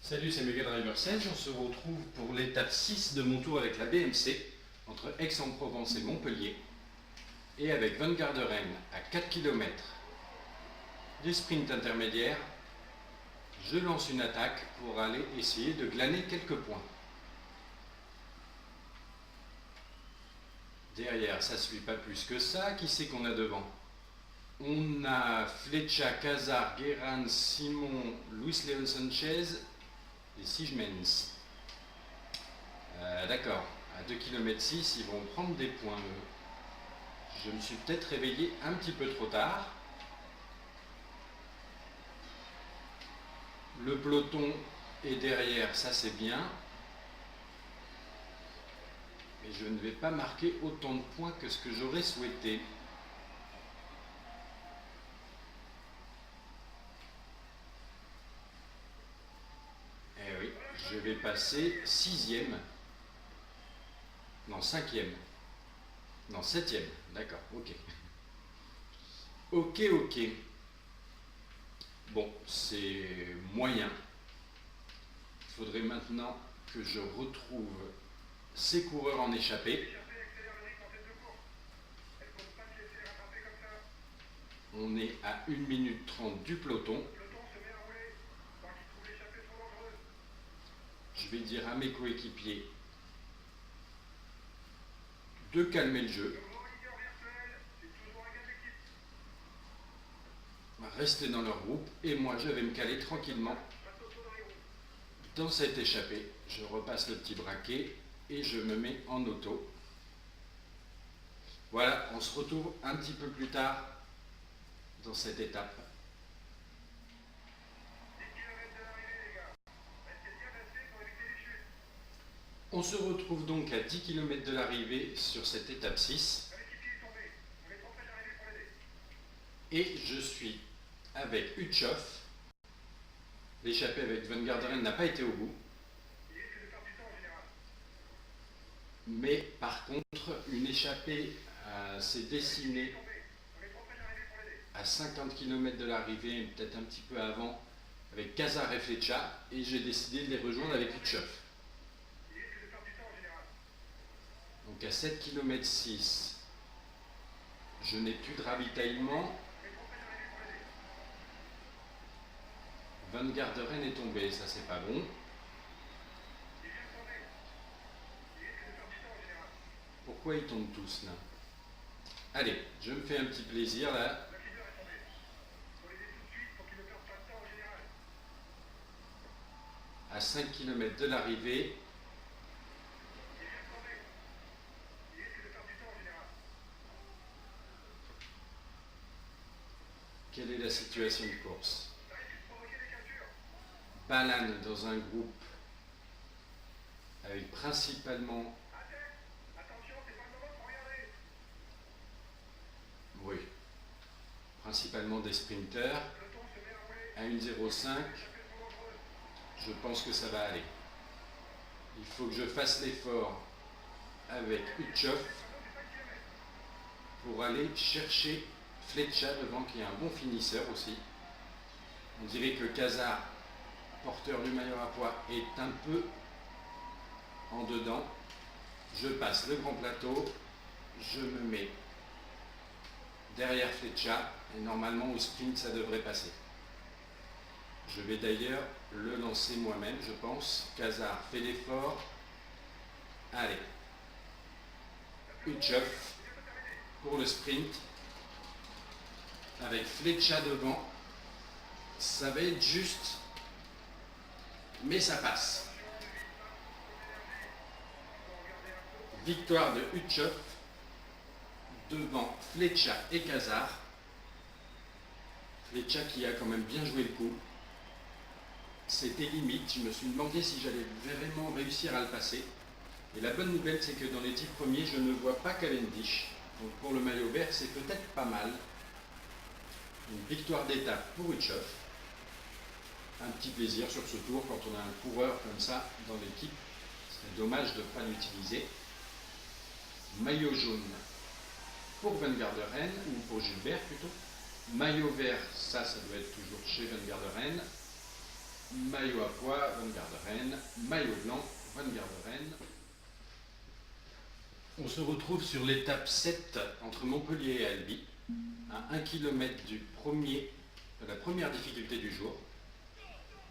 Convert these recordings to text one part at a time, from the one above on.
Salut, c'est Mega Driver 16. On se retrouve pour l'étape 6 de mon tour avec la BMC entre Aix-en-Provence et Montpellier et avec Van Garderen à 4 km du sprint intermédiaire. Je lance une attaque pour aller essayer de glaner quelques points. Derrière, ça ne suit pas plus que ça. Qui c'est qu'on a devant? On a Flecha, Casar, Guérin, Simon, Luis Leon Sanchez et Sigmens. D'accord, à 2 km 6, ils vont prendre des points. Je me suis peut-être réveillé un petit peu trop tard. Le peloton est derrière, ça c'est bien. Mais je ne vais pas marquer autant de points que ce que j'aurais souhaité. Eh oui, je vais passer 6e. Non, 5e. Non, 7e. D'accord, ok. Ok. Bon, c'est moyen. Il faudrait maintenant que je retrouve ces coureurs en échappée. On est à 1 minute 30 du peloton. Je vais dire à mes coéquipiers de calmer le jeu. Rester dans leur groupe et moi je vais me caler tranquillement dans cette échappée. Je repasse le petit braquet et je me mets en auto. Voilà, on se retrouve un petit peu plus tard dans cette étape. On se retrouve donc à 10 km de l'arrivée sur cette étape 6. Et je suis avec Utchoff. L'échappée avec Van Garderen n'a pas été au bout. Mais par contre, une échappée s'est dessinée à 50 km de l'arrivée, peut-être un petit peu avant, avec Casar et Flecha, et j'ai décidé de les rejoindre avec Utchoff. Donc à 7 km 6, je n'ai plus de ravitaillement. Van Garderen est tombé, ça c'est pas bon. Pourquoi ils tombent tous là? Allez, je me fais un petit plaisir là. À 5 km de l'arrivée. Quelle est la situation de course? Balan dans un groupe avec principalement... Oui, principalement des sprinters. À 1,05, je pense que ça va aller. Il faut que je fasse l'effort avec Utchoff pour aller chercher Flecha devant, qui est un bon finisseur aussi. On dirait que Casar, porteur du maillot à pois, est un peu en dedans. Je passe le grand plateau, je me mets derrière Flecha et normalement au sprint ça devrait passer. Je vais d'ailleurs le lancer moi-même, je pense. Casar fait l'effort. Allez. Utchoff pour le sprint. Avec Flecha devant. Ça va être juste. Mais ça passe. Victoire de Utchoff devant Flecha et Casar. Flecha qui a quand même bien joué le coup. C'était limite, je me suis demandé si j'allais vraiment réussir à le passer. Et la bonne nouvelle, c'est que dans les 10 premiers, je ne vois pas Cavendish. Donc pour le maillot vert, c'est peut-être pas mal. Une victoire d'étape pour Utchoff. Un petit plaisir sur ce tour quand on a un coureur comme ça dans l'équipe. C'est dommage de ne pas l'utiliser. Maillot jaune pour Van Garderen, ou pour Gilbert plutôt. Maillot vert, ça doit être toujours chez Van Garderen. maillot à pois, Van Garderen, maillot blanc, Van Garderen. On se retrouve sur l'étape 7 entre Montpellier et Albi, à 1 km de la première difficulté du jour.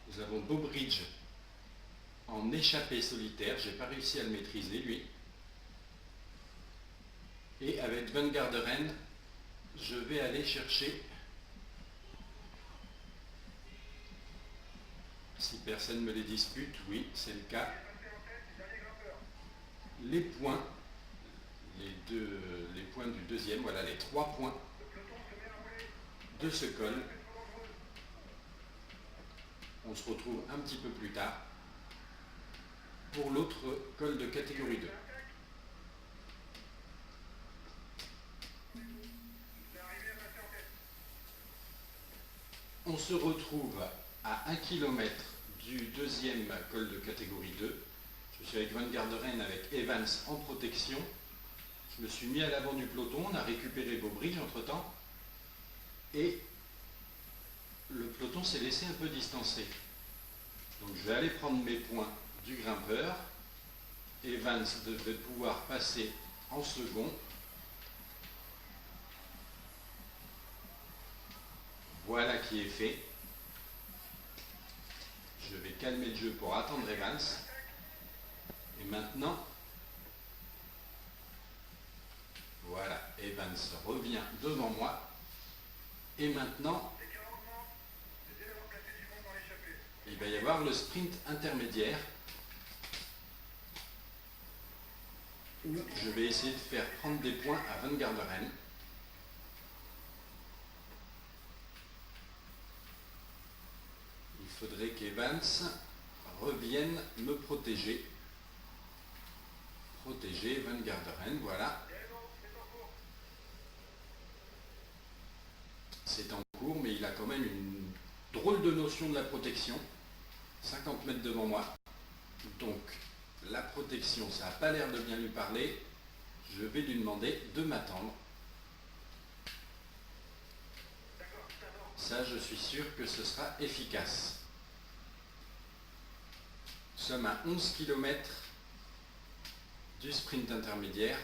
Nous avons Bobridge en échappée solitaire, j'ai pas réussi à le maîtriser lui. Et avec Van Garderen, je vais aller chercher, si personne me les dispute, oui c'est le cas, les points, les points du deuxième, voilà les 3 points de ce col. On se retrouve un petit peu plus tard pour l'autre col de catégorie 2. On se retrouve à 1 km du deuxième col de catégorie 2. Je suis avec Van Garderen, avec Evans en protection. Je me suis mis à l'avant du peloton, on a récupéré Bobridge entre temps. Et le peloton s'est laissé un peu distancer. Donc je vais aller prendre mes points du grimpeur. Evans devrait pouvoir passer en second. Voilà qui est fait. Je vais calmer le jeu pour attendre Evans. Et maintenant, voilà, Evans revient devant moi. Et maintenant, il va y avoir le sprint intermédiaire où je vais essayer de faire prendre des points à Van Garderen. Il faudrait qu'Evans revienne me protéger. Protéger Van Garderen, voilà. C'est en cours, mais il a quand même une drôle de notion de la protection. 50 mètres devant moi. Donc, la protection, ça n'a pas l'air de bien lui parler. Je vais lui demander de m'attendre. Ça, je suis sûr que ce sera efficace. Nous sommes à 11 km du sprint intermédiaire.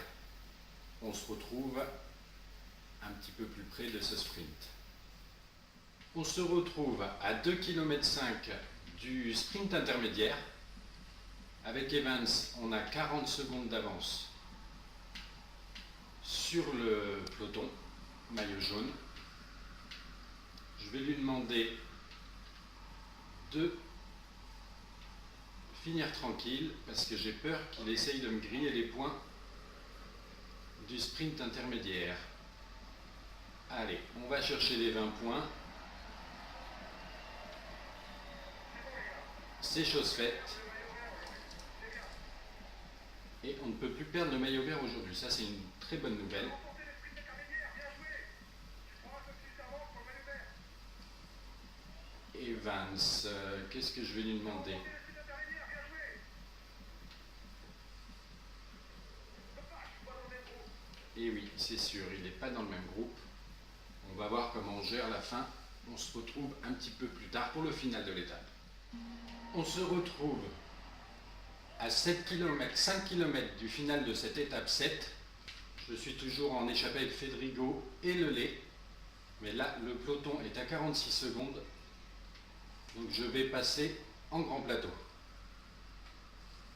On se retrouve un petit peu plus près de ce sprint. On se retrouve à 2,5 km du sprint intermédiaire. Avec Evans, on a 40 secondes d'avance sur le peloton, maillot jaune. Je vais lui demander de finir tranquille parce que j'ai peur qu'il essaye de me griller les points du sprint intermédiaire. Allez, on va chercher les 20 points. C'est chose faite. Et on ne peut plus perdre le maillot vert aujourd'hui. Ça, c'est une très bonne nouvelle. Evans, qu'est-ce que je vais lui demander? Et oui, c'est sûr, il n'est pas dans le même groupe. On va voir comment on gère la fin. On se retrouve un petit peu plus tard pour le final de l'étape. On se retrouve à 7 km, 5 km du final de cette étape 7. Je suis toujours en échappée avec Fedrigo et Lelay. Mais là, le peloton est à 46 secondes. Donc je vais passer en grand plateau.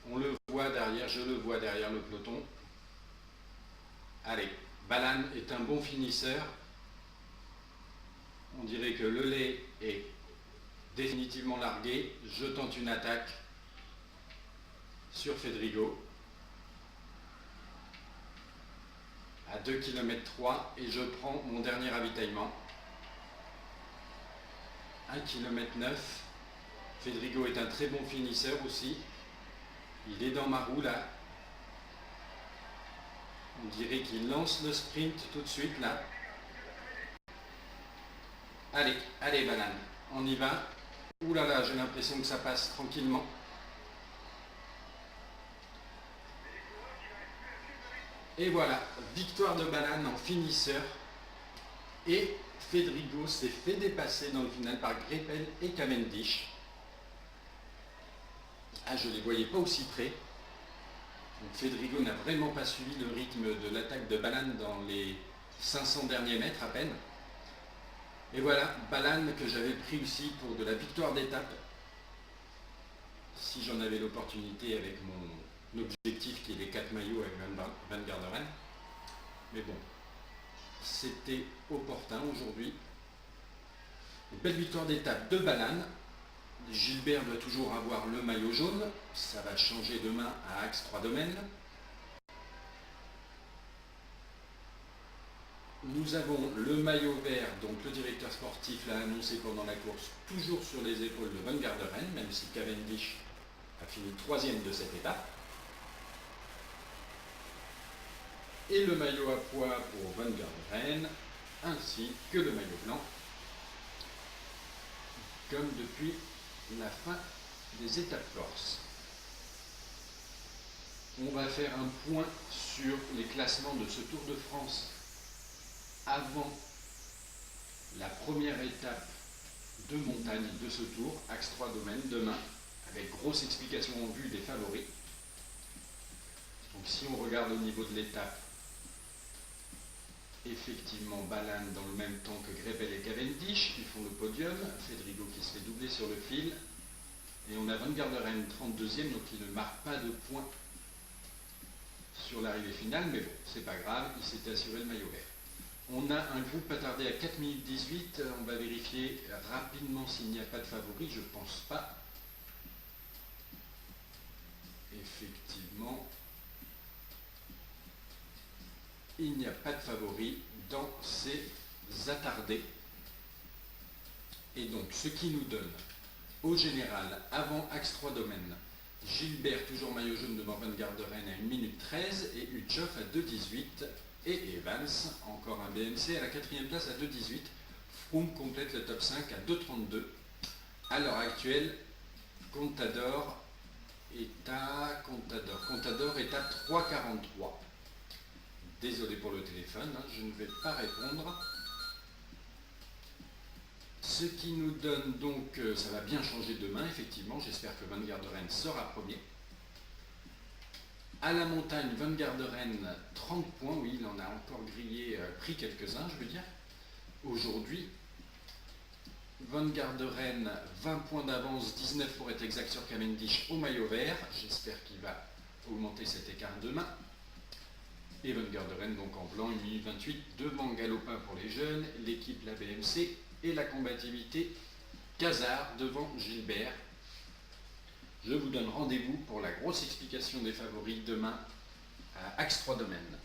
On le voit derrière, je le vois derrière le peloton. Allez, Balan est un bon finisseur. On dirait que Lelay est définitivement largué. Je tente une attaque sur Fedrigo. À 2 km 3 et je prends mon dernier ravitaillement. 1 km 9. Fedrigo est un très bon finisseur aussi. Il est dans ma roue là. On dirait qu'il lance le sprint tout de suite là. Allez, allez Balan, on y va. Ouh là là, j'ai l'impression que ça passe tranquillement. Et voilà, victoire de Balan en finisseur. Et Fedrigo s'est fait dépasser dans le final par Greipel et Cavendish. je ne les voyais pas aussi près. Donc Fedrigo n'a vraiment pas suivi le rythme de l'attaque de Ballan dans les 500 derniers mètres à peine. Et voilà, Ballan que j'avais pris aussi pour de la victoire d'étape, si j'en avais l'opportunité avec mon objectif qui est les 4 maillots avec Van Garderen. Mais bon, c'était opportun aujourd'hui. Une belle victoire d'étape de Ballan. Gilbert doit toujours avoir le maillot jaune. Ça va changer demain à Axe 3 Domaines. Nous avons le maillot vert, donc le directeur sportif l'a annoncé pendant la course, toujours sur les épaules de Van Garderen, même si Cavendish a fini 3e de cette étape. Et le maillot à pois pour Van Garderen, ainsi que le maillot blanc, comme depuis la fin des étapes corses. On va faire un point sur les classements de ce Tour de France avant la première étape de montagne de ce tour, Axe 3 Domaines, demain, avec grosse explication en vue des favoris. Donc si on regarde au niveau de l'étape, effectivement Ballan dans le même temps que Greipel et Cavendish, ils font le podium, Fedrigo qui se fait doubler sur le fil, et on a Van Garderen 32e, donc il ne marque pas de points sur l'arrivée finale, mais bon, c'est pas grave, il s'était assuré le maillot vert. On a un groupe attardé à 4 minutes 18, on va vérifier rapidement s'il n'y a pas de favori, je pense pas. Effectivement, il n'y a pas de favori dans ces attardés. Et donc, ce qui nous donne, au général, avant Axe 3 Domaines, Gilbert, toujours maillot jaune devant Van Garderen à 1 minute 13 et Utchoff à 2,18 et Evans, encore un BMC à la 4e place à 2,18. Froome complète le top 5 à 2,32. À l'heure actuelle, Contador est à 3,43. Désolé pour le téléphone, je ne vais pas répondre. Ce qui nous donne donc, ça va bien changer demain, effectivement, j'espère que Van Garderen sera premier. À la montagne, Van Garderen, 30 points, oui, il en a encore grillé, pris quelques-uns, je veux dire. Aujourd'hui, Van Garderen, 20 points d'avance, 19 pour être exact sur Cavendish au maillot vert. J'espère qu'il va augmenter cet écart demain. Et Van Garderen, donc en blanc, 1 minute 28, devant Galopin pour les jeunes, l'équipe la BMC et la combativité Cazard devant Gilbert. Je vous donne rendez-vous pour la grosse explication des favoris demain à Axe 3 Domaines.